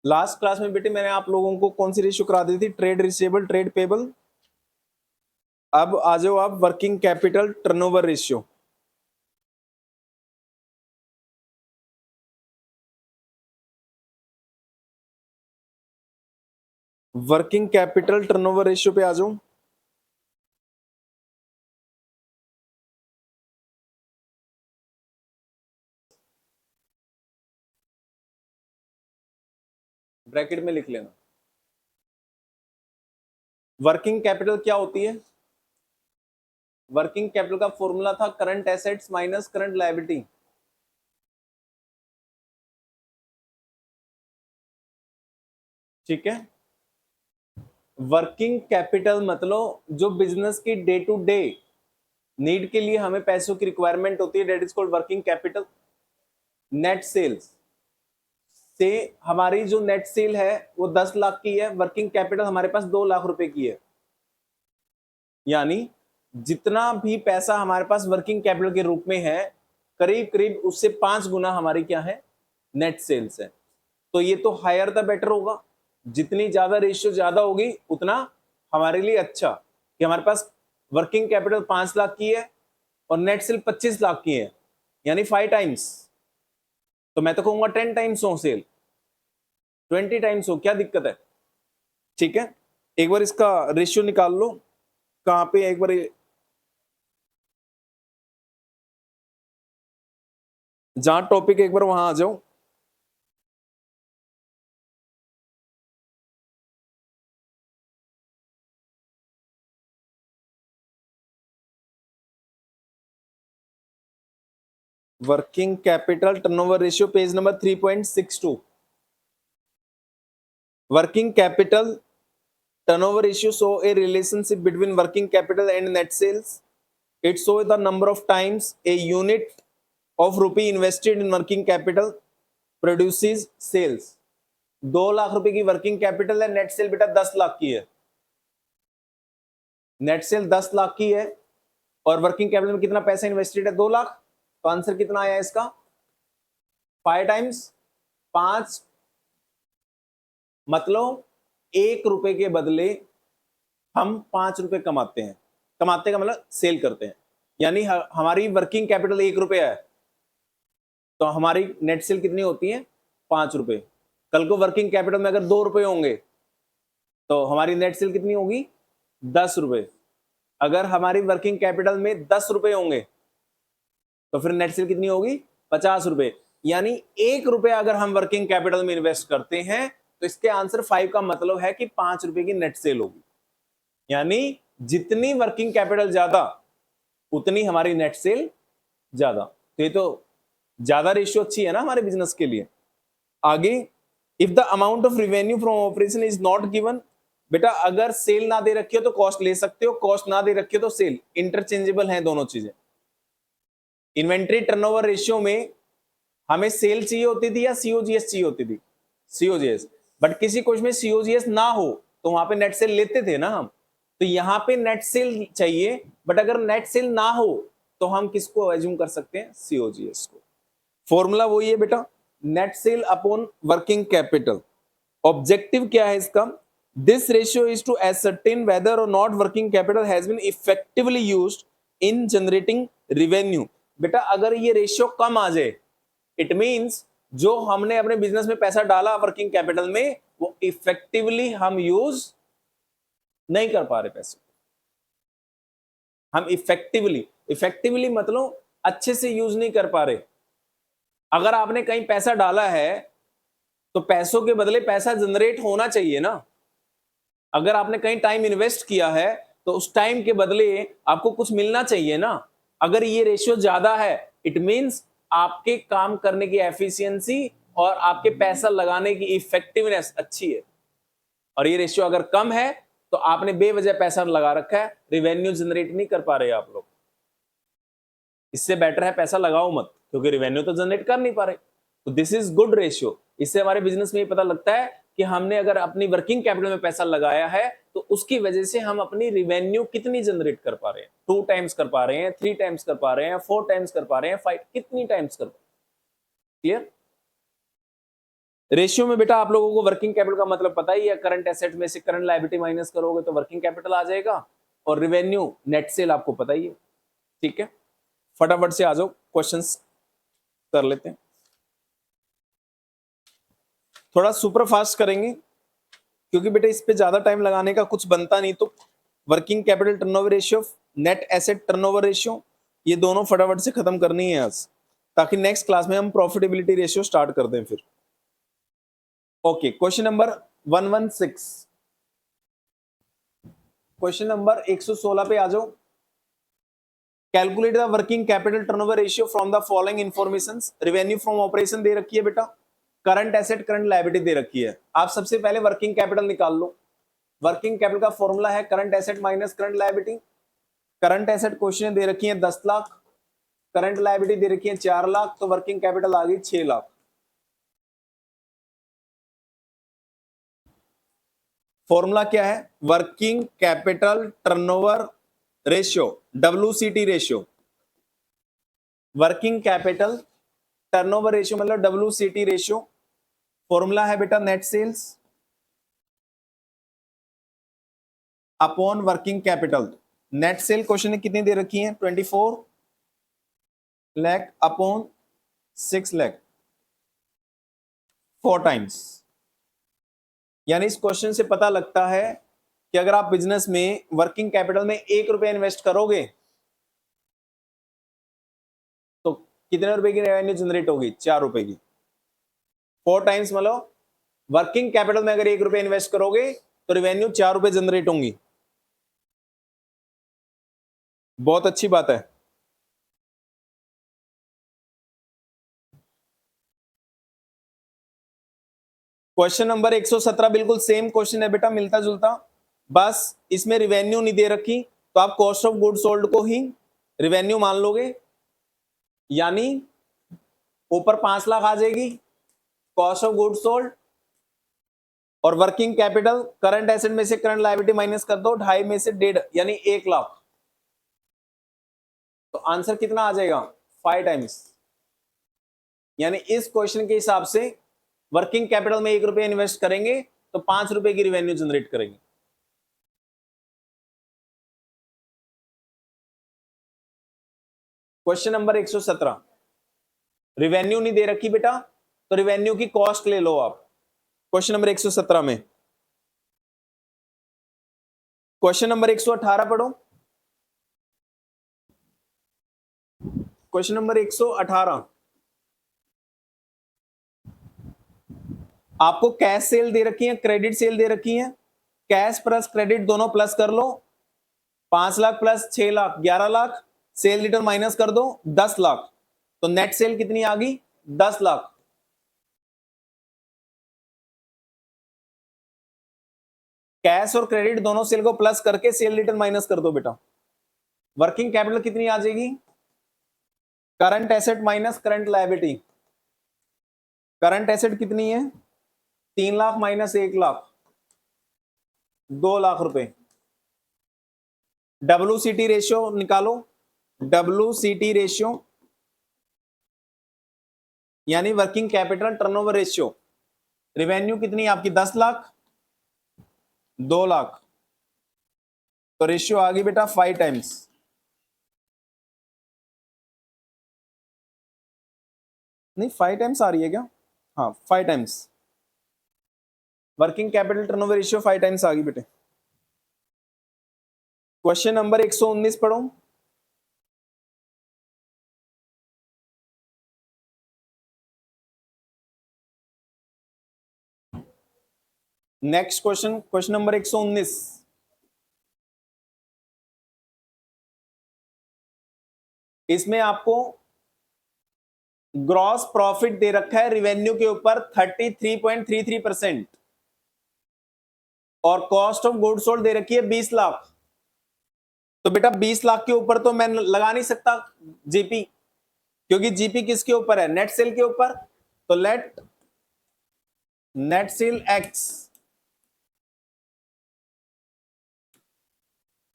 Last class में बेटे मैंने आप लोगों को कौन सी रेशियो करा दी थी? Trade receivable, trade payable. अब आ जाओ आप working capital turnover ratio. Working capital turnover ratio पे आ जाओ। ब्रैकेट में लिख लेना। वर्किंग कैपिटल क्या होती है? वर्किंग कैपिटल का फॉर्मूला था current assets minus current liability. ठीक है, वर्किंग कैपिटल मतलब जो बिजनेस की डे टू डे नीड के लिए हमें पैसों की रिक्वायरमेंट होती है, that is called working capital. Net sales से हमारी जो नेट सेल है वो 10 लाख की है, वर्किंग कैपिटल हमारे पास 2 लाख रुपए की है। यानी जितना भी पैसा हमारे पास वर्किंग कैपिटल के रूप में है, करीब करीब उससे 5 गुना हमारी क्या है? नेट सेल्स है। तो ये तो हायर द बेटर होगा, जितनी ज्यादा रेशियो ज्यादा होगी उतना हमारे लिए अच्छा, कि हमारे पास वर्किंग कैपिटल 5 लाख की है और नेट सेल 25 लाख की है, यानी 5 टाइम्स। तो मैं तो कहूंगा 10 टाइम्स हो सेल, 20 टाइम्स हो, क्या दिक्कत है? ठीक है, एक बार इसका रेशियो निकाल लो। कहां पे? एक बार जहां टॉपिक, एक बार वहां आ जाओ। Working capital turnover ratio page number 3.62। Working capital turnover ratio show a relationship between working capital and net sales. It shows the number of times a unit of rupee invested in working capital produces sales. 2 lakh रुपए की working capital है, net cell बेटा 10 लाख की है। Net cell 10 lakh की है और working capital में कितना पैसा इन्वेस्टेड है? 2 लाख। तो आंसर कितना आया इसका? 5 टाइम्स 5, मतलब 1 रुपए के बदले हम 5 रुपए कमाते हैं। कमाते का मतलब सेल करते हैं, यानी हमारी वर्किंग कैपिटल 1 रुपया है तो हमारी नेट सेल कितनी होती है? 5 रुपए। कल को वर्किंग कैपिटल में अगर 2 रुपए होंगे तो हमारी नेट सेल कितनी होगी? 10 रुपए। अगर हमारी वर्किंग कैपिटल में 10 रुपए होंगे तो फिर नेट सेल कितनी होगी? 50 रुपए। यानी 1 रुपया अगर हम वर्किंग कैपिटल में इन्वेस्ट करते हैं तो इसके आंसर 5 का मतलब है कि 5 रुपए की नेट सेल होगी। यानी जितनी वर्किंग कैपिटल ज्यादा उतनी हमारी नेट सेल ज्यादा। तो ये तो ज्यादा रेशियो अच्छी है ना हमारे बिजनेस के लिए। आगे, if the amount of revenue from operation is not given, बेटा अगर सेल ना दे रखी हो तो कॉस्ट ले सकते हो, कॉस्ट ना दे रखी हो तो सेल, इंटरचेंजेबल है दोनों चीजें। इन्वेंट्री टर्नओवर रेशियो में हमें सेल चाहिए होती थी या सीओजीएस चाहिए होती थी? सीओजीएस। बट किसी कुछ में सीओजीएस ना हो तो वहां पे नेट सेल लेते थे ना हम। तो यहां पे नेट सेल चाहिए, बट अगर नेट सेल ना हो तो हम किसको एज्यूम कर सकते हैं? सीओजीएस को। फॉर्मूला वही है बेटा, net sale upon working capital. Objective क्या है इसका? This ratio is to ascertain whether or not working capital has been effectively used in generating revenue. बेटा अगर ये रेशियो कम आ जाए, इट मींस जो हमने अपने बिजनेस में पैसा डाला वर्किंग कैपिटल में वो इफेक्टिवली हम यूज नहीं कर पा रहे पैसे। हम इफेक्टिवली मतलब अच्छे से यूज नहीं कर पा रहे। अगर आपने कहीं पैसा डाला है तो पैसों के बदले पैसा जनरेट होना चाहिए ना। अगर आपने कहीं टाइम इन्वेस्ट किया है तो उस टाइम के बदले आपको कुछ मिलना चाहिए ना। अगर ये रेशियो ज्यादा है इट मींस आपके काम करने की एफिशिएंसी और आपके पैसा लगाने की इफेक्टिवनेस अच्छी है। और ये रेशियो अगर कम है तो आपने बेवजह पैसा लगा रखा है, रिवेन्यू जनरेट नहीं कर पा रहे आप लोग। इससे बेटर है पैसा लगाओ मत, क्योंकि रिवेन्यू तो जनरेट कर नहीं पा रहे। तो दिस इज गुड रेशियो। इससे हमारे बिजनेस में ये पता लगता है कि हमने अगर अपनी वर्किंग कैपिटल में पैसा लगाया है तो उसकी वजह से हम अपनी रिवेन्यू कितनी जनरेट कर पा रहे हैं। 2 टाइम्स कर पा रहे हैं, 3 टाइम्स कर पा रहे हैं, 4 टाइम्स कर पा रहे हैं, 5, कितनी टाइम्स कर पा रहे हैं। क्लियर? रेशियो में बेटा आप लोगों को वर्किंग कैपिटल का मतलब पता ही है, करंट एसेट में से करंट लायबिलिटी माइनस करोगे तो वर्किंग कैपिटल आ जाएगा, और रिवेन्यू नेट सेल आपको पता ही है। ठीक है, फटाफट से आ जाओ, क्वेश्चंस कर लेते हैं, थोड़ा सुपर फास्ट करेंगे क्योंकि बेटा इस पे ज्यादा टाइम लगाने का कुछ बनता नहीं। तो working capital turnover ratio, net asset turnover ratio, ये दोनों फटाफट से खत्म करनी है आज, ताकि नेक्स्ट क्लास में हम प्रॉफिटेबिलिटी रेशियो स्टार्ट कर दें फिर। Okay, question number 116, question number 116 पे आ जाओ। Calculate the working capital turnover ratio from the following informations. Revenue from operation दे रखी है बेटा, करंट एसेट करंट लायबिलिटी दे रखी है। आप सबसे पहले वर्किंग कैपिटल निकाल लो। वर्किंग कैपिटल का फॉर्मूला है current asset minus current liability. Current asset question दे रखी है 10 लाख, करंट लायबिलिटी दे रखी है 4 लाख, तो वर्किंग कैपिटल आ गई 6 लाख। फॉर्मूला क्या है? Working capital turnover ratio, WCT ratio. Working capital turnover ratio मतलब WCT रेशियो। फॉर्मूला है बेटा net sales upon working capital. Net sale question में कितनी दे रखी है? 24 लाख अपॉन 6 लाख, 4 टाइम्स। यानी इस क्वेश्चन से पता लगता है कि अगर आप बिजनेस में वर्किंग कैपिटल में 1 रुपया इन्वेस्ट करोगे तो कितने रुपए की रेवेन्यू जनरेट होगी? 4 रुपए की। 4 टाइम्स मतलब वर्किंग कैपिटल में अगर 1 रुपया इन्वेस्ट करोगे तो रेवेन्यू 4 रुपए जनरेट होंगी। बहुत अच्छी बात है। क्वेश्चन नंबर 117 बिल्कुल सेम क्वेश्चन है बेटा, मिलता जुलता, बस इसमें रिवेन्यू नहीं दे रखी, तो आप कॉस्ट ऑफ गुड सोल्ड को ही रिवेन्यू मान लोगे, यानी ऊपर 5 लाख आ जाएगी कॉस्ट ऑफ गुड सोल्ड, और वर्किंग कैपिटल करंट एसेट में से करंट लायबिलिटी माइनस कर दो, 2.5 में से 1.5 यानी 1 लाख। तो आंसर कितना आ जाएगा? 5 टाइम्स। यानी इस क्वेश्चन के हिसाब से वर्किंग कैपिटल में 1 रुपया इन्वेस्ट करेंगे तो 5 रुपए की रेवेन्यू जनरेट करेंगे। क्वेश्चन नंबर 117, रिवेन्यू नहीं दे रखी बेटा, तो रिवेन्यू की कॉस्ट ले लो आप। क्वेश्चन नंबर 117 में क्वेश्चन नंबर 118 पढ़ो। क्वेश्चन नंबर 118, आपको कैश सेल दे रखी है, क्रेडिट सेल दे रखी है, कैश प्लस क्रेडिट दोनों प्लस कर लो, 5 lakh plus 6 lakh 11 lakh, cell return minus कर दो 10 लाख, तो नेट सेल कितनी आ गई? 10 लाख। कैश और क्रेडिट दोनों सेल को प्लस करके सेल रिटर्न माइनस कर दो बेटा। वर्किंग कैपिटल कितनी आ जाएगी? Current asset minus current liability. Current asset कितनी है? 3 लाख माइनस 1 लाख, 2 लाख रुपए। WCT रेशियो निकालो, WCT रेशियो यानी working capital turnover ratio. Revenue कितनी आपकी? 10 लाख, 2 लाख, तो रेशियो आ गई बेटा 5 टाइम्स। नहीं 5 टाइम्स आ रही है क्या? हाँ 5 times, working capital turnover ratio 5 times आ गई बेटे। क्वेश्चन नंबर 119 पढ़ो। नेक्स्ट क्वेश्चन, क्वेश्चन नंबर 119, इसमें आपको ग्रॉस प्रॉफिट दे रखा है रिवेन्यू के ऊपर 33.33% और कॉस्ट ऑफ गुड सोल्ड दे रखी है 20 लाख। तो बेटा 20 लाख के ऊपर तो मैं लगा नहीं सकता जीपी, क्योंकि जीपी किसके ऊपर है? नेट सेल के ऊपर। तो लेट नेट सेल एक्स,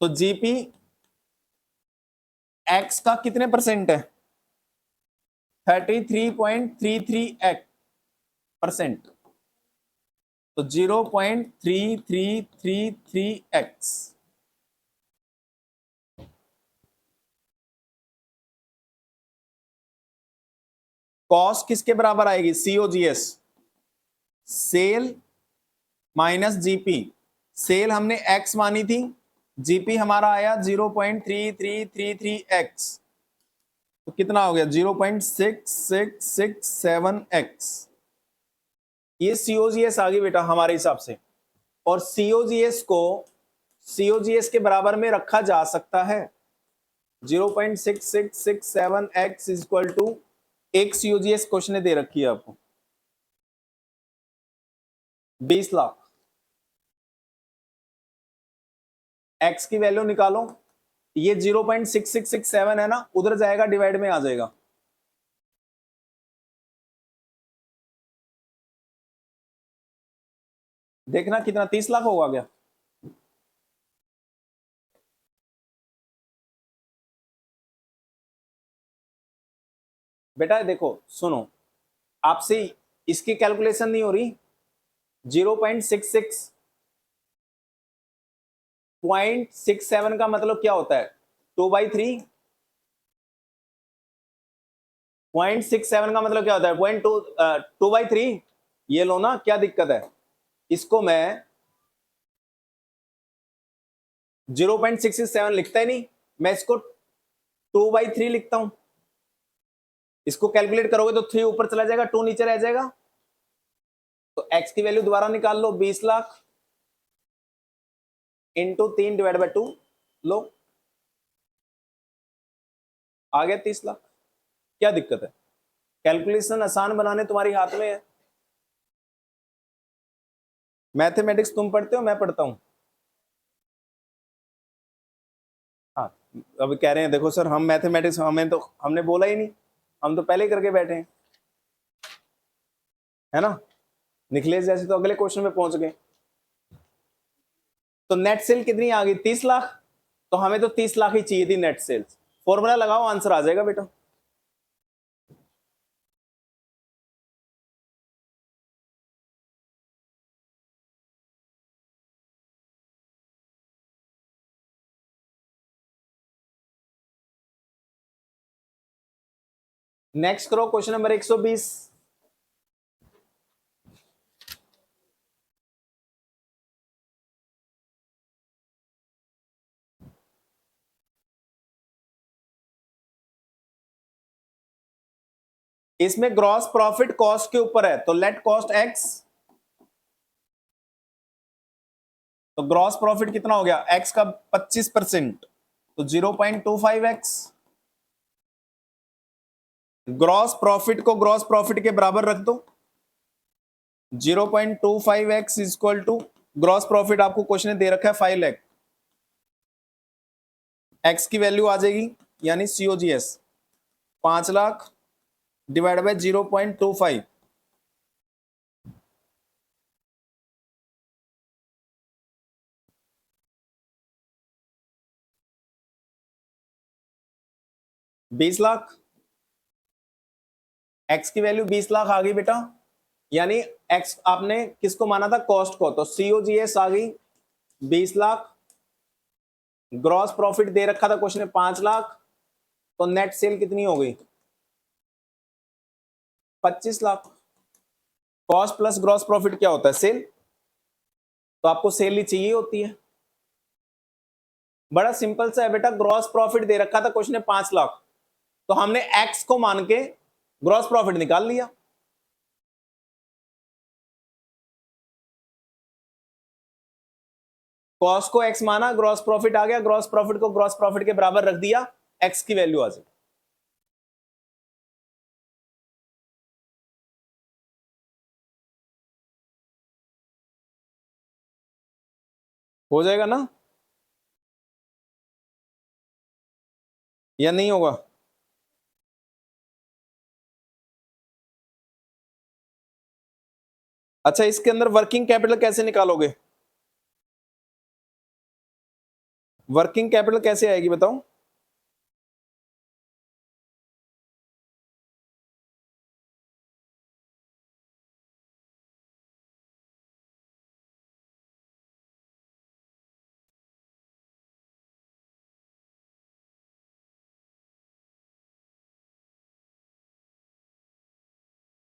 तो जीपी एक्स का कितने परसेंट है? 33.33% तो 0.3333x। कॉस्ट किसके बराबर आएगी? COGS, sale minus GP. Sale हमने x मानी थी, जीपी हमारा आया 0.3333x, तो कितना हो गया? 0.6667x। ये COGS आ गई बेटा हमारे हिसाब से। और COGS को COGS के बराबर में रखा जा सकता है। 0.6667x इक्वल टू, एक COGS क्वेश्चन दे रखी है आपको 20 लाख। x की वैल्यू निकालो, ये 0.6667 है ना, उधर जाएगा डिवाइड में आ जाएगा। देखना कितना, 30 लाख होगा क्या? बेटा देखो सुनो, आपसे इसकी कैलकुलेशन नहीं हो रही। 0.67 का मतलब क्या होता है? 2/3। 0.67 का मतलब क्या होता है? 2/3। ये लो ना, क्या दिक्कत है? इसको मैं 0.667 लिखता ही नहीं, मैं इसको 2/3 लिखता हूं। इसको कैलकुलेट करोगे तो 3 ऊपर चला जाएगा, 2 नीचे रह जाएगा। तो x की वैल्यू दोबारा निकाल लो, 20 लाख इंटू 3 डिवाइड बाई 2 लो, आ गया 30 लाख। क्या दिक्कत है? कैलकुलेशन आसान बनाने तुम्हारी हाथ में है। मैथमेटिक्स तुम पढ़ते हो, मैं पढ़ता हूं। हाँ, अब कह रहे हैं देखो सर हम मैथमेटिक्स, हमें तो हमने बोला ही नहीं, हम तो पहले ही करके बैठे हैं, है ना। निखिलेश जैसे तो अगले क्वेश्चन में पहुंच गए। तो नेट सेल कितनी आ गई? 30 लाख। तो हमें तो 30 लाख ही चाहिए थी नेट सेल्स। फॉर्मूला लगाओ, आंसर आ जाएगा बेटा। नेक्स्ट करो क्वेश्चन नंबर 120। इसमें ग्रॉस प्रॉफिट कॉस्ट के ऊपर है, तो लेट कॉस्ट एक्स। तो ग्रॉस प्रॉफिट कितना हो गया? एक्स का 25%, तो 0.25x। ग्रॉस प्रॉफिट को ग्रॉस प्रॉफिट के बराबर रख दो, 0.25x equal to, gross profit आपको क्वेश्चन दे रखा है 5 लाख। एक्स की वैल्यू आ जाएगी, यानी COGS 5 लाख डिवाइड बाय 0.25। बीस लाख। एक्स की वैल्यू 20 लाख आ गई बेटा, यानी एक्स आपने किसको माना था? कॉस्ट को। तो COGS आ गई 20 लाख, ग्रॉस प्रॉफिट दे रखा था क्वेश्चन में 5 लाख, तो नेट सेल कितनी हो गई? 25 lakh. Cost plus gross profit क्या होता है? सेल। तो आपको सेल ही चाहिए होती है। बड़ा सिंपल सा है बेटा, ग्रॉस प्रॉफिट दे रखा था क्वेश्चन में 5 लाख, तो हमने एक्स को मान के ग्रॉस प्रॉफिट निकाल लिया। कॉस्ट को एक्स माना, ग्रॉस प्रॉफिट आ गया, ग्रॉस प्रॉफिट को ग्रॉस प्रॉफिट के बराबर रख दिया, एक्स की वैल्यू आ जाए। हो जाएगा ना, या नहीं होगा? अच्छा, इसके अंदर वर्किंग कैपिटल कैसे निकालोगे? वर्किंग कैपिटल कैसे आएगी बताओ?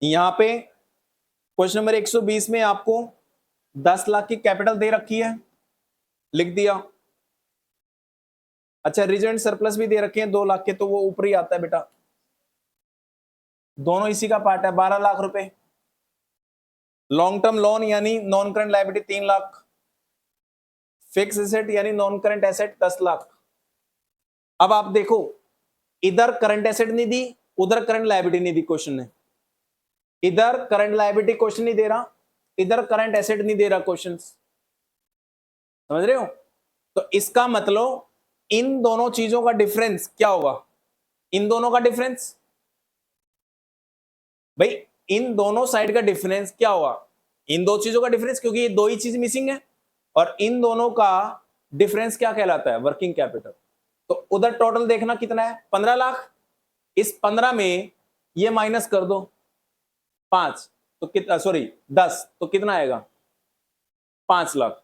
यहां पे क्वेश्चन नंबर 120 में आपको 10 लाख की कैपिटल दे रखी है, लिख दिया। अच्छा, रिजर्व सरप्लस भी दे रखे हैं 2 लाख के, तो वो ऊपर ही आता है बेटा, दोनों इसी का पार्ट है, 12 लाख रुपए। लॉन्ग टर्म लोन यानी non current liability 3 lakh, fix asset यानी नॉन करंट एसेट 10 लाख। अब आप देखो, इधर करंट एसेट नहीं दी, उधर करंट लायबिलिटी नहीं दी क्वेश्चन ने, इधर करंट लायबिलिटी क्वेश्चन नहीं दे रहा, इधर करंट एसेट नहीं दे रहा क्वेश्चन, समझ रहे हो? तो इसका मतलब इन दोनों चीजों का डिफरेंस क्या होगा, इन दोनों का डिफरेंस, भाई इन दोनों साइड का डिफरेंस क्या होगा, इन दो चीजों का डिफरेंस, क्योंकि ये दो ही चीज मिसिंग है, और इन दोनों का डिफरेंस क्या कहलाता है, वर्किंग कैपिटल। तो उधर टोटल देखना कितना है, 15 लाख, इस 15 में ये माइनस कर दो 5, तो कितना, सॉरी 10, तो कितना आएगा, 5 लाख,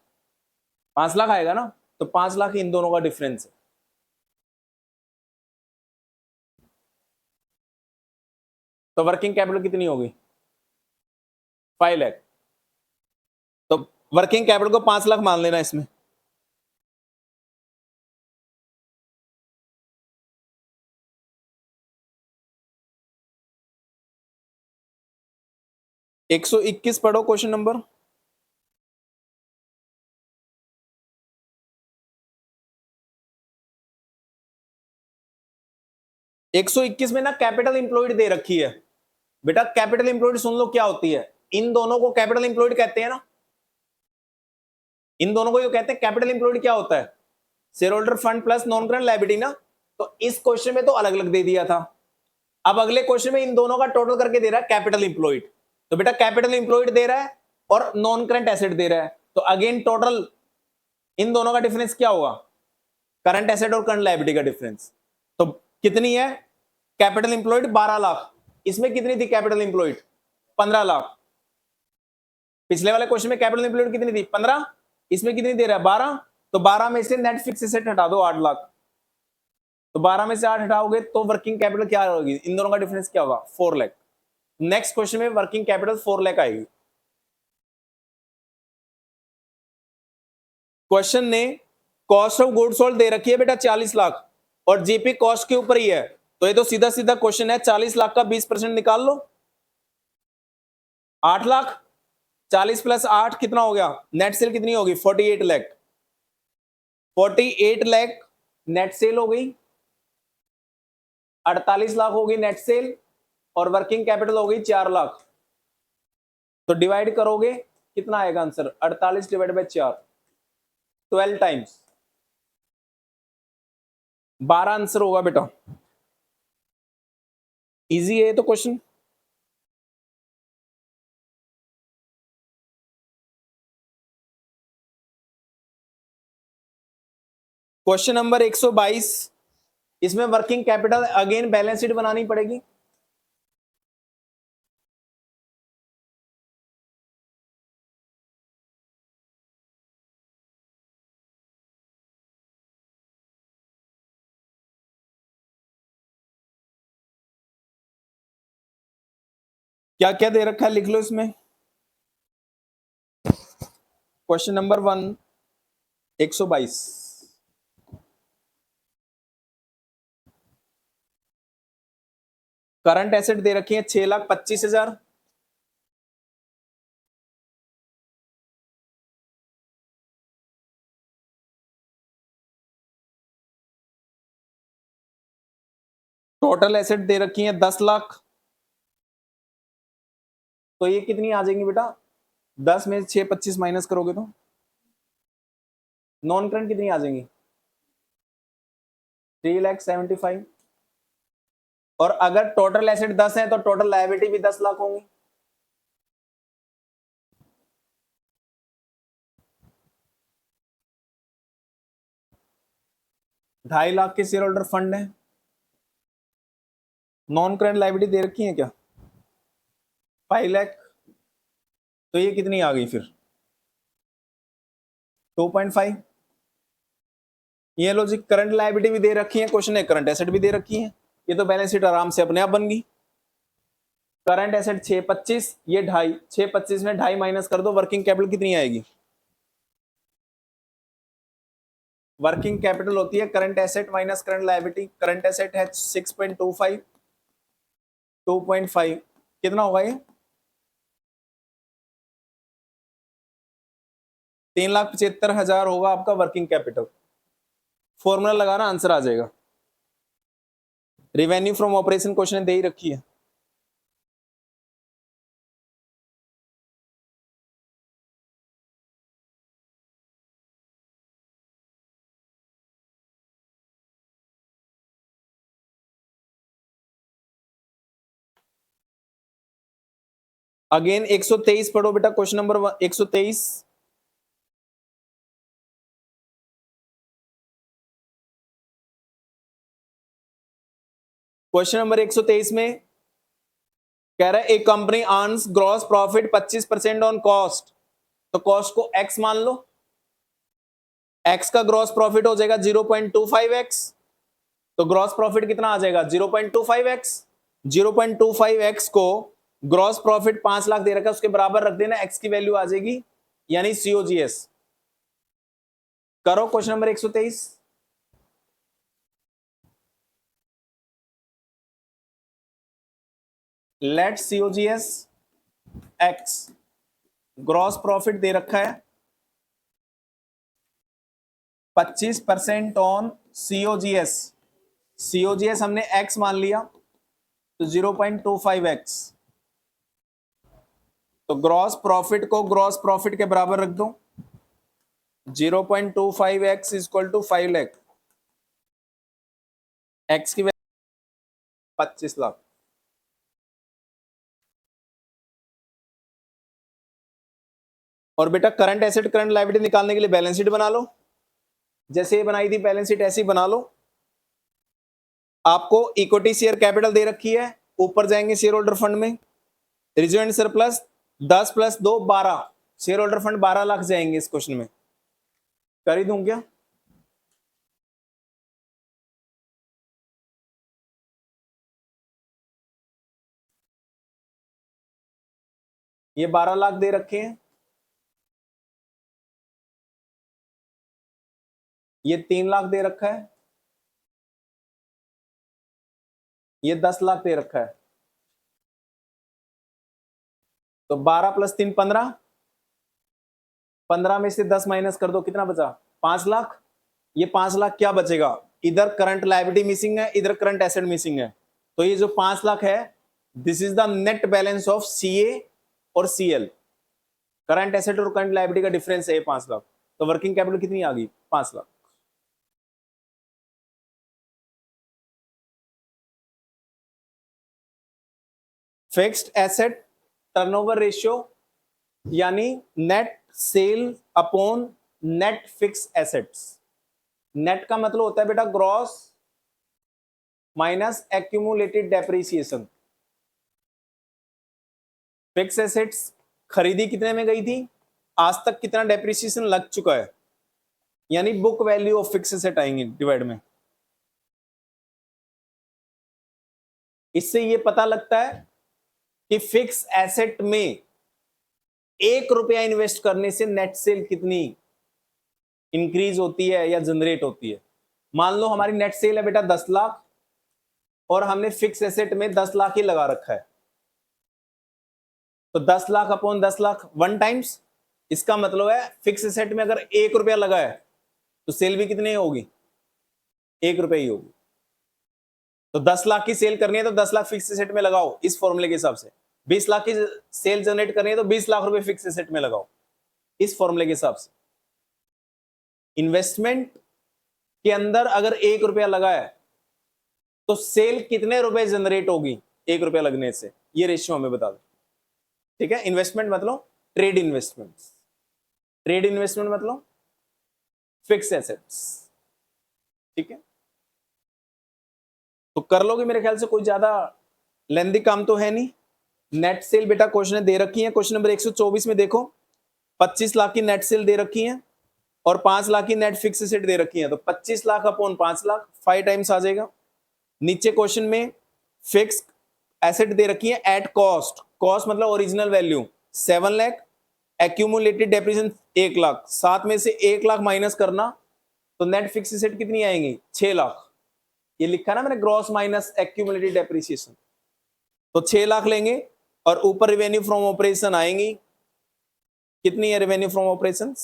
5 लाख आएगा ना, तो 5 लाख इन दोनों का डिफरेंस है। तो वर्किंग कैपिटल कितनी होगी, 5 लाख। तो वर्किंग कैपिटल को 5 लाख मान लेना इसमें, एक 121 पढ़ो क्वेश्चन नंबर। एक 121 में ना कैपिटल इंप्लॉयड दे रखी है बेटा, कैपिटल इंप्लॉयड सुन लो क्या होती है, इन दोनों को कैपिटल इंप्लॉयड कहते हैं ना, इन दोनों को जो कहते हैं कैपिटल इंप्लॉयड क्या होता है, share holder fund plus non current liability ना। तो इस क्वेश्चन में तो अलग अलग दे दिया था, अब अगले क्वेश्चन में इन दोनों का टोटल करके दे रहा है कैपिटल इंप्लॉयड। तो बेटा कैपिटल इंप्लॉयड दे रहा है और नॉन करंट एसेट दे रहा है, तो अगेन टोटल इन दोनों का डिफरेंस क्या होगा, करंट एसेट और करंट लायबिलिटी का डिफरेंस। तो कितनी है, कैपिटल इंप्लॉयड 12 लाख, इसमें कितनी थी कैपिटल इंप्लॉयड, 15 लाख। पिछले वाले क्वेश्चन में कैपिटल इंप्लॉयड कितनी थी, 15, इसमें कितनी दे रहा है, 12। तो 12 में से नेट फिक्स एसेट हटा दो 8 लाख, तो 12 में से 8 हटाओगे तो वर्किंग कैपिटल क्या होगी, इन दोनों का डिफरेंस क्या होगा, 4 लाख। नेक्स्ट क्वेश्चन में वर्किंग कैपिटल 4 लाख आएगी। क्वेश्चन ने कॉस्ट ऑफ गुड्स सोल्ड दे रखी है बेटा 40 लाख, और जीपी कॉस्ट के ऊपर ही है, तो ये तो सीधा सीधा क्वेश्चन है, 40 लाख का 20% निकाल लो, 8 लाख, 40 प्लस 8 कितना हो गया, नेट सेल कितनी होगी, 48 लाख, 48 लाख नेट सेल हो गई, 48 लाख होगी नेट सेल, और वर्किंग कैपिटल हो गई 4 लाख। तो डिवाइड करोगे कितना आएगा answer, 48 divide by 4, 12 times, 12 answer होगा बेटा। इजी है तो क्वेश्चन। क्वेश्चन नंबर 122, इसमें working capital again balance sheet बनानी पड़ेगी। क्या क्या दे रखा है लिख लो इसमें। क्वेश्चन नंबर 122, करंट एसेट दे रखी है 6,25,000, टोटल एसेट दे रखी है 10 लाख। तो ये कितनी आ जाएंगी बेटा, 10 में 6 25 माइनस करोगे तो नॉन करंट कितनी आ जाएंगी, 3,75,000। और अगर टोटल एसेट 10 है तो टोटल लायबिलिटी भी 10 लाख होंगी। ₹2.5 लाख के शेयर होल्डर फंड है, नॉन करंट लायबिलिटी दे रखी है क्या, 5 लाख। तो ये कितनी आ गई फिर, 2.5। ये लो जी, करंट लायबिलिटी भी दे रखी है क्वेश्चन है, करंट एसेट भी दे रखी है, ये तो बैलेंस शीट आराम से अपने आप बन गई। करंट एसेट 625, ये 2.5, 625 में 2.5 माइनस कर दो, वर्किंग कैपिटल कितनी आएगी? वर्किंग कैपिटल होती है current asset minus current liability. Current asset है 6.25, 2.5 कितना होगा ये? 3,75,000 होगा आपका वर्किंग कैपिटल। फॉर्मूला लगाना, आंसर आ जाएगा। रिवेन्यू फ्रॉम ऑपरेशन क्वेश्चन ने दे ही रखी है। अगेन 123 पढ़ो बेटा, क्वेश्चन नंबर 123। क्वेश्चन नंबर 123 में कह रहा है a company earns gross profit 25% on cost. तो कॉस्ट को एक्स मान लो, एक्स का ग्रॉस प्रॉफिट हो जाएगा 0.25x। तो ग्रॉस प्रॉफिट कितना आ जाएगा? 0.25x। 0.25x को ग्रॉस प्रॉफिट 5 लाख दे रखा है, उसके बराबर रख देना, एक्स की वैल्यू आ जाएगी, यानी COGS। करो question number 123। Let COGS x, gross profit दे रखा है 25% ऑन COGS। COGS हमने x मान लिया, तो 0.25x। तो ग्रॉस प्रॉफिट को ग्रॉस प्रॉफिट के बराबर रख दो, 0.25x equal to 5 lakh. x की वैल्यू 25 लाख। और बेटा करंट एसेट करंट लायबिलिटी निकालने के लिए बैलेंस शीट बना लो, जैसे ये बनाई थी बैलेंस शीट ऐसी बना लो। आपको इक्विटी शेयर कैपिटल दे रखी है, ऊपर जाएंगे शेयर होल्डर फंड में, reserve and surplus 10 + 2 12, share holder fund 12 lakh जाएंगे इस क्वेश्चन में। कर ही दूं क्या? ये 12 लाख दे रखे हैं, ये 3 लाख दे रखा है, ये 10 लाख दे रखा है। तो 12 + 3 15, 15 में से 10 माइनस कर दो, कितना बचा? 5 लाख। ये 5 लाख क्या बचेगा? इधर करंट लायबिलिटी मिसिंग है, इधर करंट एसेट मिसिंग है। तो ये जो 5 लाख है, this is the net balance of CA और CL। करंट एसेट और करंट लायबिलिटी का डिफरेंस है 5 लाख। तो वर्किंग कैपिटल कितनी आ गई? 5 lakh. Fixed asset turnover ratio यानी net sale upon net fix assets. Net का मतलब होता है बेटा gross minus accumulated depreciation. Fix assets खरीदी कितने में गई थी, आज तक कितना डेप्रिसिएशन लग चुका है, यानी book value of fix asset आएंगे डिवाइड में। इससे ये पता लगता है कि फिक्स एसेट में 1 रुपया इन्वेस्ट करने से नेट सेल कितनी इंक्रीज होती है या जनरेट होती है। मान लो हमारी नेट सेल है बेटा 10 लाख और हमने फिक्स एसेट में 10 लाख ही लगा रखा है, तो 10 लाख अपॉन 10 लाख 1 टाइम्स। इसका मतलब है फिक्स एसेट में अगर 1 रुपया लगा है तो सेल भी कितनी होगी? 1 रुपया ही होगी। तो 10 लाख की सेल करनी है तो 10 लाख फिक्स एसेट में लगाओ इस फॉर्मूले के हिसाब से। 20 लाख की सेल जनरेट करनी है तो 20 लाख रुपए फिक्स एसेट में लगाओ इस फॉर्मूले के हिसाब से। इन्वेस्टमेंट के अंदर अगर 1 रुपया लगा है तो सेल कितने रुपए जनरेट होगी 1 रुपया लगने से, ये रेशियो हमें बता दो। ठीक है, इन्वेस्टमेंट मतलब ट्रेड इन्वेस्टमेंट, ट्रेड इन्वेस्टमेंट मतलब फिक्स एसेट्स। ठीक है, तो कर लोगे मेरे ख्याल से, कोई ज्यादा लेंदी काम तो है नहीं। नेट सेल बेटा क्वेश्चन दे रखी है, क्वेश्चन नंबर 124 में देखो 25 लाख की नेट सेल दे रखी है और 5 लाख की नेट फिक्स एसेट दे रखी है, तो 25 लाख अपॉन 5 लाख 5 टाइम्स आ जाएगा। नीचे क्वेश्चन में फिक्स एसेट दे रखी है एट कॉस्ट, कॉस्ट मतलब original value 7 lakh, accumulated depreciation 1 lakh, साथ में से 1 लाख माइनस करना तो नेट फिक्स एसेट कितनी आएंगी 6 लाख। ये लिखा ना मैंने ग्रॉस माइनस एक्यूमुलेटेड डेप्रिसिएशन, तो 6 लाख लेंगे और ऊपर रेवेन्यू फ्रॉम ऑपरेशन आएंगी, कितनी है revenue from operation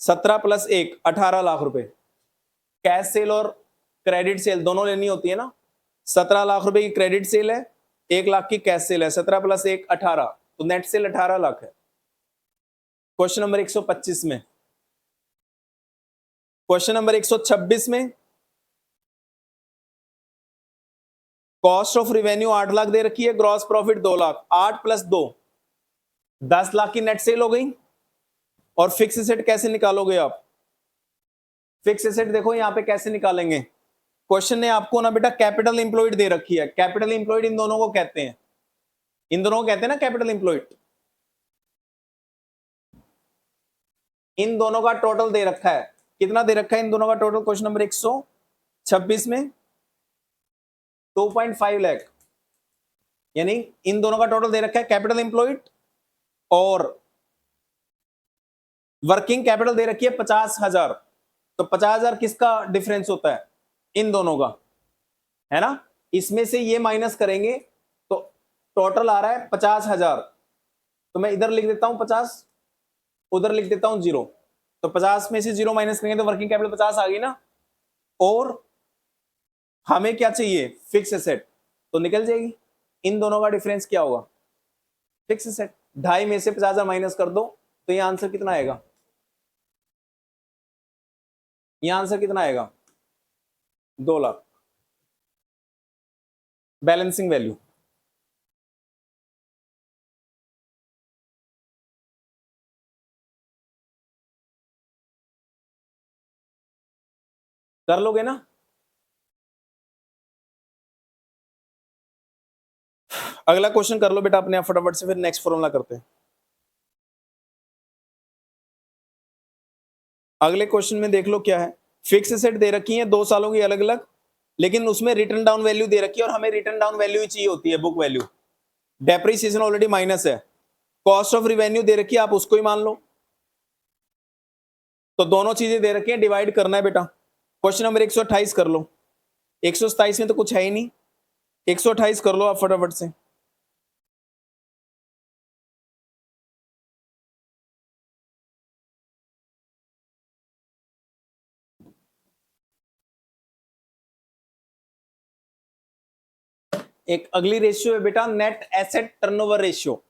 17 plus 1 18 lakh रुपए। कैश सेल और क्रेडिट सेल दोनों लेनी होती है ना, 17 लाख रुपए की क्रेडिट सेल है, 1 लाख की कैश सेल है, 17 प्लस 1 18, तो नेट सेल 18 लाख है। क्वेश्चन नंबर 125 में, क्वेश्चन नंबर 126 में कॉस्ट ऑफ रिवेन्यू 8 लाख दे रखी है, gross profit 2 lakh, 8 plus 2 10 lakh की नेट सेल हो गई। और फिक्स एसेट कैसे निकालोगे आप, फिक्स एसेट देखो यहां पे कैसे निकालेंगे। क्वेश्चन ने आपको ना बेटा कैपिटल इंप्लॉयड दे रखी है, कैपिटल इंप्लॉयड इन दोनों को कहते हैं, इन दोनों को कहते हैं ना कैपिटल इंप्लॉयड। इन दोनों का टोटल दे रखा है, कितना दे रखा है इन दोनों का टोटल, क्वेश्चन नंबर 126 में 2.5 लाख, यानी इन दोनों का टोटल दे रखा है कैपिटल इंप्लॉयड और वर्किंग कैपिटल दे रखी है 50,000। तो 50,000 किसका डिफरेंस होता है, इन दोनों का, है ना। इसमें से ये माइनस करेंगे तो टोटल आ रहा है 50,000, तो मैं इधर लिख देता हूं 50, उधर लिख देता हूं 0, तो 50 में से 0 माइनस करेंगे तो वर्किंग कैपिटल 50 आ गई ना। और हमें क्या चाहिए फिक्स एसेट, तो निकल जाएगी। इन दोनों का डिफरेंस क्या होगा फिक्स एसेट, 2.5 में से 50,000 माइनस कर दो तो ये आंसर कितना आएगा, ये आंसर कितना आएगा 2 लाख। बैलेंसिंग वैल्यू कर लोगे ना। अगला क्वेश्चन कर लो बेटा अपने आप फटाफट से, फिर नेक्स्ट फॉर्मूला करते हैं। अगले क्वेश्चन में देख लो क्या है, फिक्स एसेट दे रखी है 2 सालों की अलग अलग, लेकिन उसमें रिटर्न डाउन वैल्यू दे रखी है और हमें रिटर्न डाउन वैल्यू ही चाहिए होती है, book value. Depreciation already minus है, कॉस्ट ऑफ रिवेन्यू दे रखी है, आप उसको ही मान लो। तो दोनों चीजें दे रखी है, डिवाइड करना है बेटा। क्वेश्चन नंबर 128 कर लो, 127 में तो कुछ है ही नहीं, 128 कर लो आप फटाफट से। एक अगली रेशियो है बेटा net asset turnover ratio.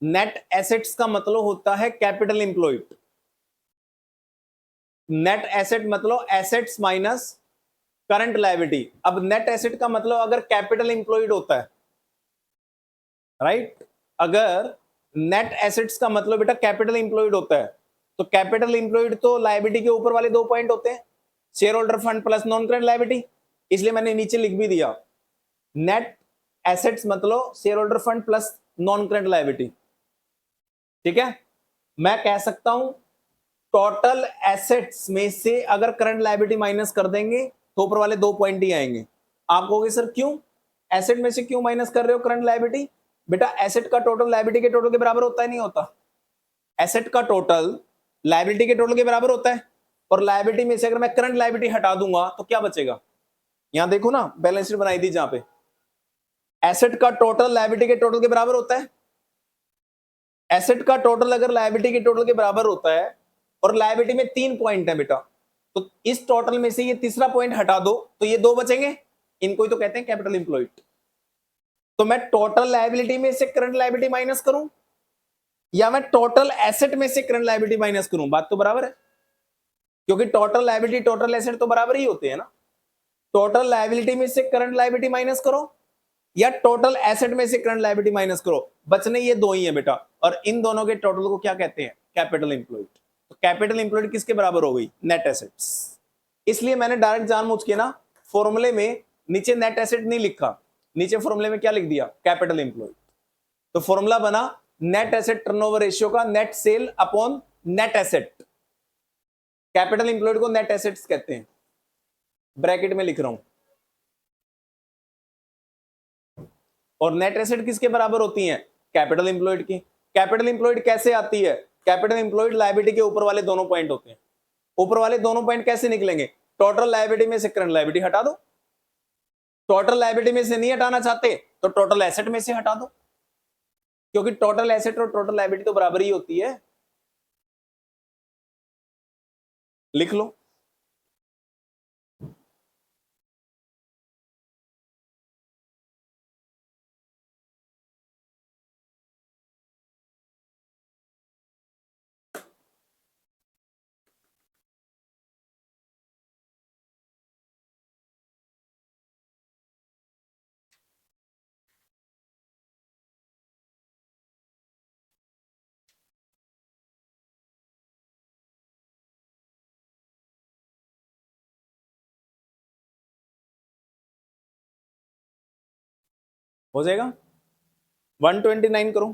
Net assets का मतलब होता है कैपिटल इंप्लॉयड, नेट एसेट मतलब एसेट्स माइनस करंट लायबिलिटी। अब नेट एसेट का मतलब अगर कैपिटल इंप्लॉयड होता है, राइट, अगर नेट एसेट्स का मतलब बेटा कैपिटल इंप्लॉयड होता है, तो कैपिटल इंप्लॉयड तो लायबिलिटी के ऊपर वाले 2 पॉइंट होते हैं, share holder fund plus non current liability, इसलिए मैंने नीचे लिख भी दिया नेट एसेट्स मतलब share holder fund plus non current liability. ठीक है, मैं कह सकता हूं टोटल एसेट्स में से अगर करंट लायबिलिटी माइनस कर देंगे तो ऊपर वाले 2 पॉइंट ही आएंगे। आप कहोगे सर क्यों, एसेट में से क्यों माइनस कर रहे हो करंट लायबिलिटी, बेटा एसेट का टोटल लायबिलिटी के टोटल के बराबर होता है नहीं होता, एसेट का टोटल लायबिलिटी के टोटल के बराबर होता है, और लायबिलिटी में से अगर मैं करंट लायबिलिटी हटा दूंगा तो क्या बचेगा, यहां देखो ना बैलेंस शीट बनाई थी जहां पे एसेट का टोटल लायबिलिटी के टोटल के बराबर होता है, एसेट का टोटल अगर लायबिलिटी के टोटल के बराबर होता है और लायबिलिटी में 3 पॉइंट है बेटा, तो इस टोटल में से ये तीसरा पॉइंट हटा दो तो ये 2 बचेंगे, इनको ही तो कहते हैं कैपिटल इंप्लॉयड। तो मैं टोटल लायबिलिटी में से करंट लायबिलिटी माइनस करूं या मैं टोटल एसेट में से करंट लायबिलिटी माइनस करूं, बात तो बराबर है, क्योंकि टोटल लायबिलिटी टोटल एसेट तो बराबर ही होते हैं ना। टोटल लायबिलिटी में से करंट लायबिलिटी माइनस करो या टोटल एसेट में से करंट लायबिलिटी माइनस करो, बचने ये 2 ही है बेटा, और इन दोनों के टोटल को क्या कहते हैं कैपिटल इंप्लॉयड। तो कैपिटल इंप्लॉयड किसके बराबर हो गई नेट एसेट्स, इसलिए मैंने डायरेक्ट जानबूझ के ना फॉर्मूले में नीचे नेट एसेट नहीं लिखा, नीचे फॉर्मूले में क्या लिख दिया कैपिटल इंप्लॉयड। तो फॉर्मूला बना नेट एसेट टर्नओवर रेशियो का net sale upon net asset, capital employed को नेट एसेट्स कहते हैं, ब्रैकेट में लिख रहा हूं। और नेट एसेट किसके बराबर होती है? कैपिटल एम्प्लॉयड की। कैपिटल एम्प्लॉयड कैसे आती है? कैपिटल एम्प्लॉयड लायबिलिटी के ऊपर वाले दोनों पॉइंट होते हैं। ऊपर वाले दोनों पॉइंट कैसे निकलेंगे? टोटल लायबिलिटी में से करंट लायबिलिटी हटा दो, टोटल लायबिलिटी में से नहीं हटाना चाहते तो टोटल एसेट में से हटा दो, क्योंकि टोटल एसेट और टोटल लायबिलिटी तो बराबर ही होती है। लिख लो। हो जाएगा। 129 करो।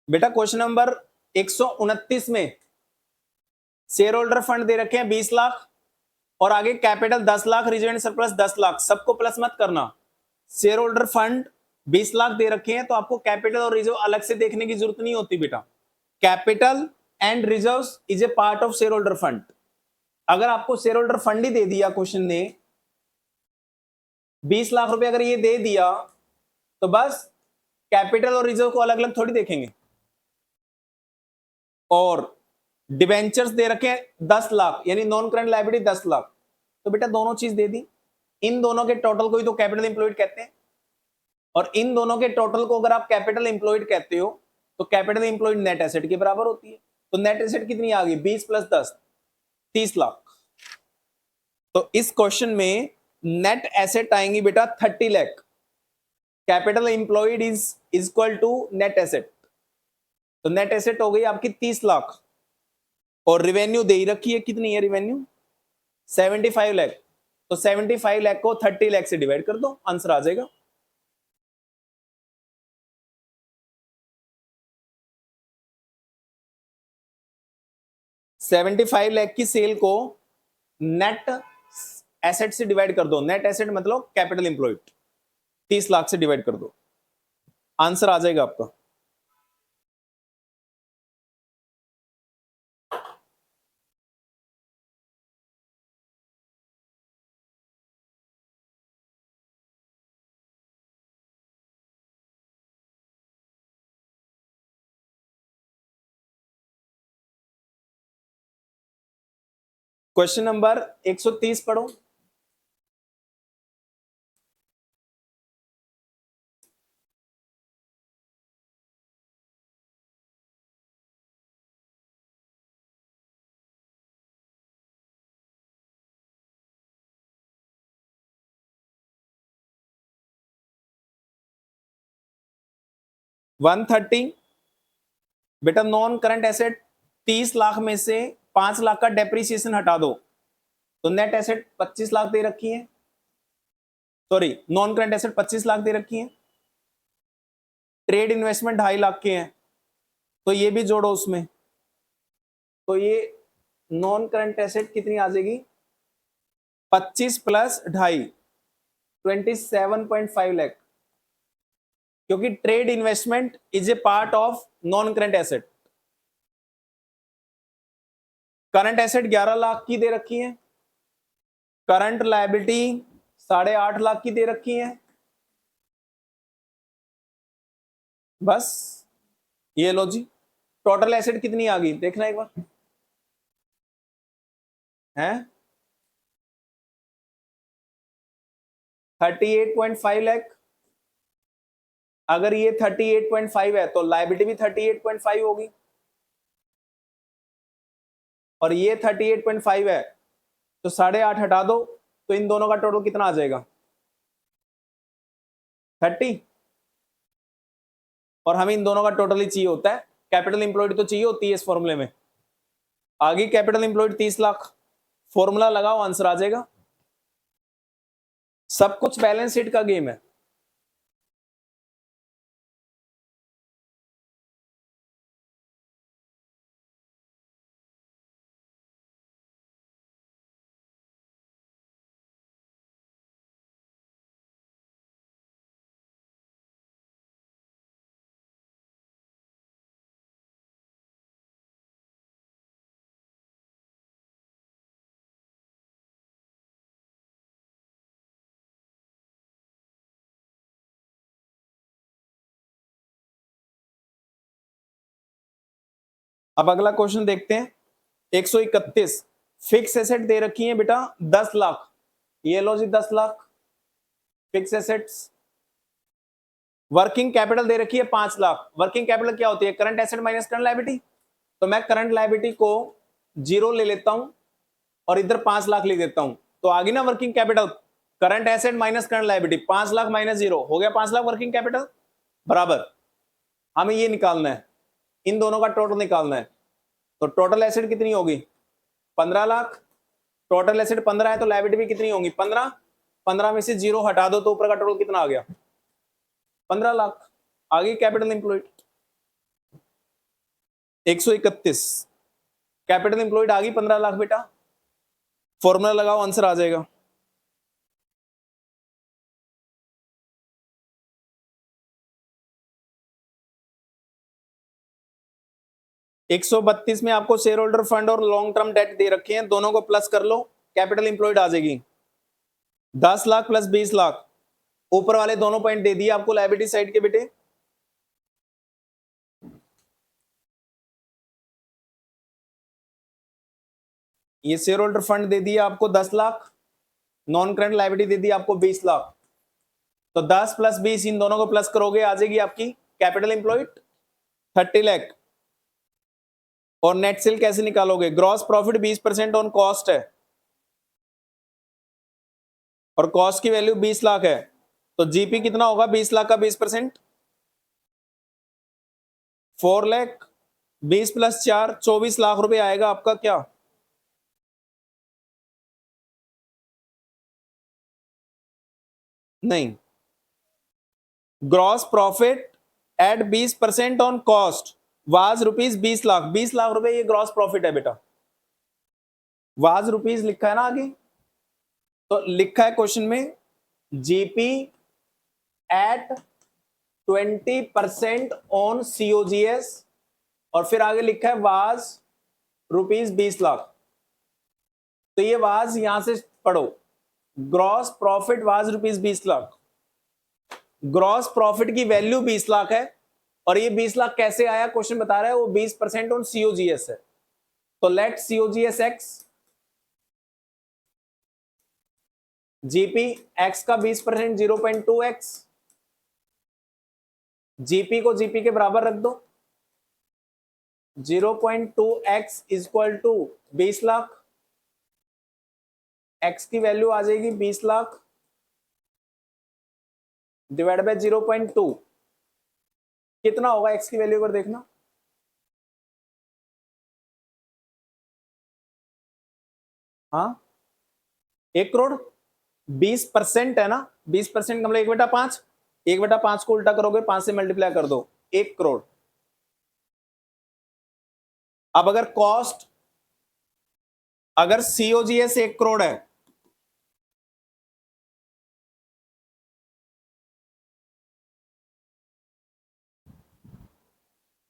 बेटा क्वेश्चन नंबर 129 में शेयर होल्डर फंड दे रखे हैं 20 लाख और आगे capital 10 lakh, reserve and surplus 10 lakh, सबको प्लस मत करना। शेयर होल्डर फंड 20 लाख दे रखे हैं तो आपको कैपिटल और रिजर्व अलग से देखने की जरूरत नहीं होती बेटा। Capital and reserve is a part of share holder fund. अगर आपको शेयर होल्डर फंड ही दे दिया क्वेश्चन ने, 20 लाख रुपए अगर ये दे दिया तो बस कैपिटल और रिजर्व को अलग अलग थोड़ी देखेंगे। और डिबेंचर्स दे रखे हैं 10 लाख यानी नॉन करंट लायबिलिटी 10 लाख, तो बेटा दोनों चीज दे दी। इन दोनों के टोटल को ही तो कैपिटल एम्प्लॉयड कहते हैं, और इन दोनों के टोटल को अगर आप कैपिटल एम्प्लॉयड कहते हो तो कैपिटल एम्प्लॉयड नेट एसेट के बराबर होती है। तो नेट एसेट कितनी आ गई? 20 प्लस 10 30 लाख। तो इस क्वेश्चन में नेट एसेट आएंगी बेटा 30 lakh. Capital employed is equal to net asset, तो नेट एसेट हो गई आपकी 30 लाख। और रिवेन्यू दे रखी है, कितनी है रिवेन्यू? 75 लाख। तो 75 लाख को 30 लाख से डिवाइड कर दो, आंसर आ जाएगा। $75 लाख की सेल को नेट एसेट से डिवाइड कर दो। नेट एसेट मतलब कैपिटल एम्प्लॉयड, 30 लाख से डिवाइड कर दो, आंसर आ जाएगा आपका। क्वेश्चन नंबर 130 पढ़ो। वन 130 बेटा नॉन करंट एसेट 30 लाख में से 5 लाख का डेप्रिसिएशन हटा दो तो नेट एसेट 25 लाख दे रखी है, sorry non current asset 25 lakh दे रखी है। ट्रेड इन्वेस्टमेंट 2.5 लाख के हैं तो ये भी जोड़ो उसमें, तो ये नॉन करंट एसेट कितनी आ जाएगी? 25 प्लस 2.5 27.5 लाख, क्योंकि trade investment is a part of non current asset. Current asset 11 lakh की दे रखी है, करंट लायबिलिटी 8.5 लाख की दे रखी है। बस ये लो जी, टोटल एसेट कितनी आ गई देखना एक बार है, 38.5 लाख। अगर ये 38.5 है तो लायबिलिटी भी 38.5 होगी, और ये 38.5 है तो 8.5 हटा दो तो इन दोनों का टोटल कितना आ जाएगा? 30। और हमें इन दोनों का टोटल ही चाहिए होता है, कैपिटल एम्प्लॉयड तो चाहिए होती है इस फॉर्मूले में। आगे कैपिटल एम्प्लॉयड 30 लाख, फॉर्मूला लगाओ आंसर आ जाएगा। सब कुछ बैलेंस शीट का गेम है। अब अगला क्वेश्चन देखते हैं 131। फिक्स एसेट दे रखी है बेटा 10 लाख, ये लो जी 10 lakh fix assets. Working capital दे रखी है 5 लाख। वर्किंग कैपिटल क्या होती है? Current asset minus current liability. तो मैं करंट लायबिलिटी को 0 ले लेता हूं और इधर 5 लाख लिख देता हूं, तो आगे ना working capital current asset minus current liability, 5 lakh minus 0 हो गया 5 लाख वर्किंग कैपिटल बराबर। हमें ये निकालना है, इन दोनों का टोटल निकालना है। तो टोटल एसेट कितनी होगी? 15 लाख। टोटल एसेट 15 है तो लायबिलिटी भी कितनी होगी? 15। 15 में से 0 हटा दो तो ऊपर का टोटल कितना आ गया? 15 लाख। आगे कैपिटल एम्प्लॉयड 131, कैपिटल एम्प्लॉयड आ गई 15 लाख बेटा। फॉर्मूला लगाओ, आंसर आ जाएगा। एक 132 में आपको शेयर होल्डर फंड और लॉन्ग टर्म डेट दे रखे हैं, दोनों को प्लस कर लो, कैपिटल एम्प्लॉयड आ जाएगी 10 लाख प्लस 20 लाख। ऊपर वाले दोनों पॉइंट दे दिए आपको लायबिलिटी साइड के बेटे। ये शेयर होल्डर फंड दे दिया आपको 10 लाख, नॉन करंट लायबिलिटी दे दी आपको 20 लाख। तो 10 प्लस 20 इन दोनों को प्लस करोगे आ जाएगी आपकी कैपिटल एम्प्लॉयड 30 लाख। और नेट सेल कैसे निकालोगे? ग्रॉस प्रॉफिट 20% ऑन कॉस्ट है और कॉस्ट की वैल्यू 20 लाख है, तो जीपी कितना होगा 20 लाख का 20%? 4 लाख। 20 प्लस 4 24 लाख रुपए आएगा आपका क्या? नहीं, gross profit at 20% on cost was rupees 20 lakh. 20 lakh रुपए ये ग्रॉस प्रॉफिट है बेटा। वाज रुपीज लिखा है ना आगे, तो लिखा है क्वेश्चन में जीपी एट 20% ऑन सीओजीएस और फिर आगे लिखा है वाज रुपीज 20 लाख। तो ये वाज यहां से पढ़ो, gross profit was rupees 20 lakh. Gross profit की वैल्यू 20 लाख है और ये 20 लाख कैसे आया? क्वेश्चन बता रहा है वो 20% ऑन सीओजीएस है। तो let COGS x, GP x का 20% 0.2x, जीपी को जीपी के बराबर रख दो 0.2x equal to 20 lakh. X की वैल्यू आ जाएगी 20 लाख डिवाइड बाय 0.2, कितना होगा एक्स की वैल्यू पर देखना? हाँ 1 करोड़। 20% है ना, 20% का मतलब 1/5। 1/5 को उल्टा करोगे 5 से मल्टीप्लाई कर दो 1 करोड़। अब अगर कॉस्ट, अगर सीओजीएस 1 करोड़ है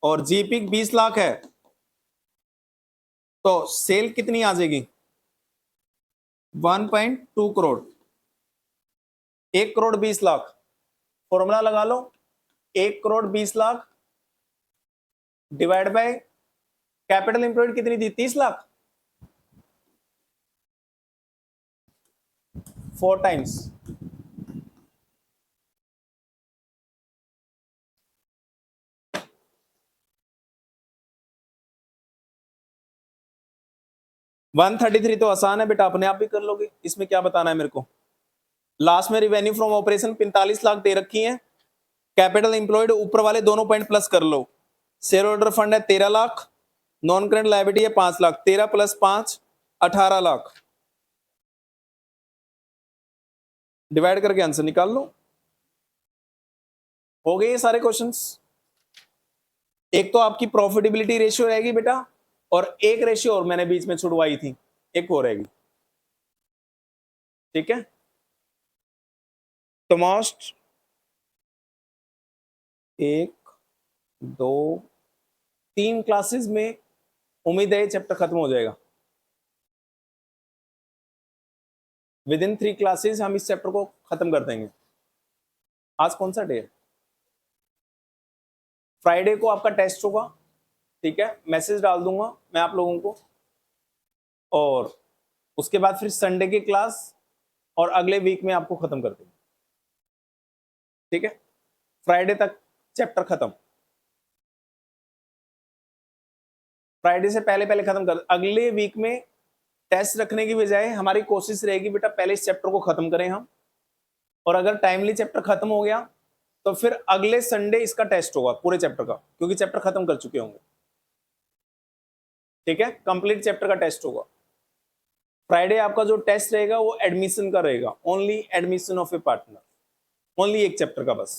और जीपी 20 लाख है तो सेल कितनी आ जाएगी? 1.2 करोड़। 1 करोड़ 20 लाख, फॉर्मूला लगा लो 1 crore 20 lakh divide by capital employed कितनी थी? 30 लाख। 4 टाइम्स। वन 33 तो आसान है बेटा, अपने आप भी कर लोगे, इसमें क्या बताना है मेरे को। लास्ट में रिवेन्यू फ्रॉम ऑपरेशन 45 लाख दे रखी है, कैपिटल एम्प्लॉयड ऊपर वाले दोनों पॉइंट प्लस कर लो। शेयर होल्डर फंड है 13 लाख, नॉन करंट लायबिलिटी है 5 लाख, 13 प्लस 5 18 लाख। डिवाइड करके आंसर निकाल लो। हो गए ये सारे क्वेश्चंस। एक तो आपकी प्रॉफिटेबिलिटी रेशियो रहेगी बेटा और एक रेशियो और मैंने बीच में छुड़वाई थी, एक वो रहेगी। ठीक है, तो मोस्ट 1 2 3 क्लासेस में उम्मीद है चैप्टर खत्म हो जाएगा। विद इन 3 क्लासेस हम इस चैप्टर को खत्म कर देंगे। आज कौन सा डे है? फ्राइडे को आपका टेस्ट होगा। ठीक है, मैसेज डाल दूंगा मैं आप लोगों को, और उसके बाद फिर संडे की क्लास और अगले वीक में आपको खत्म कर देंगे। ठीक है, फ्राइडे तक चैप्टर खत्म, फ्राइडे से पहले पहले खत्म कर। अगले वीक में टेस्ट रखने की बजाय हमारी कोशिश रहेगी बेटा पहले इस चैप्टर को खत्म करें हम, और अगर टाइमली चैप्टर खत्म हो गया तो फिर अगले संडे इसका टेस्ट होगा पूरे चैप्टर का, क्योंकि चैप्टर खत्म कर चुके होंगे। ठीक है, कंप्लीट चैप्टर का टेस्ट होगा। फ्राइडे आपका जो टेस्ट रहेगा वो एडमिशन का रहेगा, only admission of A partner, only एक चैप्टर का बस।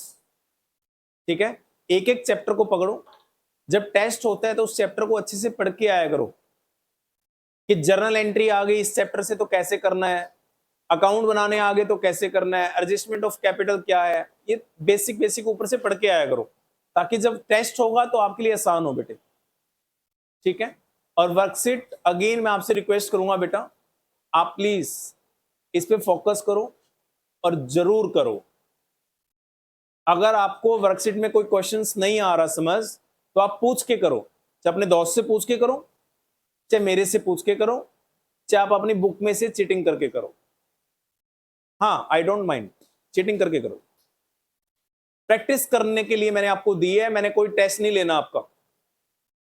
ठीक है, एक एक चैप्टर को पकड़ो, जब टेस्ट होता है तो उस चैप्टर को अच्छे से पढ़ के आया करो कि जर्नल एंट्री आ गई इस चैप्टर से तो कैसे करना है, अकाउंट बनाने आ गए तो कैसे करना है, एडजस्टमेंट ऑफ कैपिटल क्या है, ये बेसिक बेसिक ऊपर से पढ़ के आया करो, ताकि जब टेस्ट होगा तो आपके लिए आसान हो बेटे। ठीक है, और वर्कशीट अगेन मैं आपसे रिक्वेस्ट करूंगा बेटा, आप प्लीज इस पे फोकस करो और जरूर करो। अगर आपको वर्कशीट में कोई क्वेश्चंस नहीं आ रहा समझ, तो आप पूछ के करो, चाहे अपने दोस्त से पूछ के करो, चाहे मेरे से पूछ के करो, चाहे आप अपनी बुक में से चीटिंग करके करो। हाँ, आई डोंट माइंड, चीटिंग करके करो। प्रैक्टिस करने के लिए मैंने आपको दी है, मैंने कोई टेस्ट नहीं लेना आपका,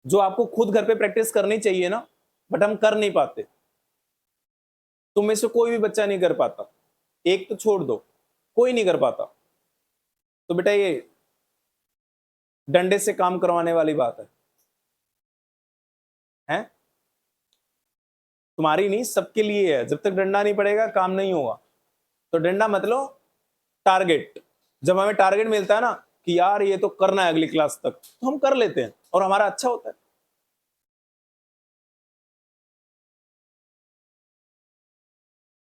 जो आपको खुद घर पे प्रैक्टिस करनी चाहिए ना, बट हम कर नहीं पाते। तुम में से कोई भी बच्चा नहीं कर पाता, एक तो छोड़ दो, कोई नहीं कर पाता। तो बेटा ये डंडे से काम करवाने वाली बात है, हैं? तुम्हारी नहीं, सबके लिए है। जब तक डंडा नहीं पड़ेगा काम नहीं होगा। तो डंडा मतलब टारगेट, जब हमें टारगेट मिलता है ना कि यार ये तो करना है अगली क्लास तक, तो हम कर लेते हैं और हमारा अच्छा होता है।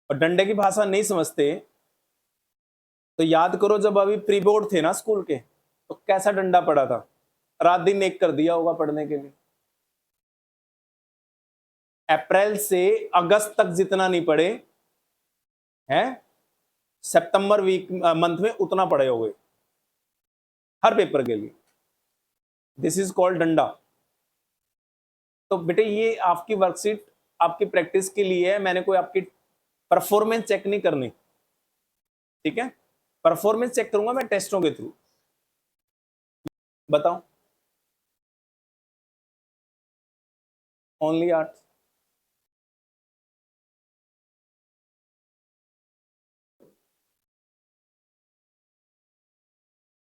और डंडे की भाषा नहीं समझते तो याद करो, जब अभी प्री बोर्ड थे ना स्कूल के, तो कैसा डंडा पड़ा था, रात दिन एक कर दिया होगा पढ़ने के लिए। अप्रैल से अगस्त तक जितना नहीं पढ़े हैं, सितंबर वीक मंथ में उतना पढ़े हो गए हर पेपर के लिए। दिस इज कॉल्ड डंडा। तो बेटे ये आपकी वर्कशीट आपकी प्रैक्टिस के लिए है, मैंने कोई आपकी परफॉर्मेंस चेक नहीं करनी। ठीक है, परफॉर्मेंस चेक करूंगा मैं टेस्टों के थ्रू। बताओ, ओनली 8।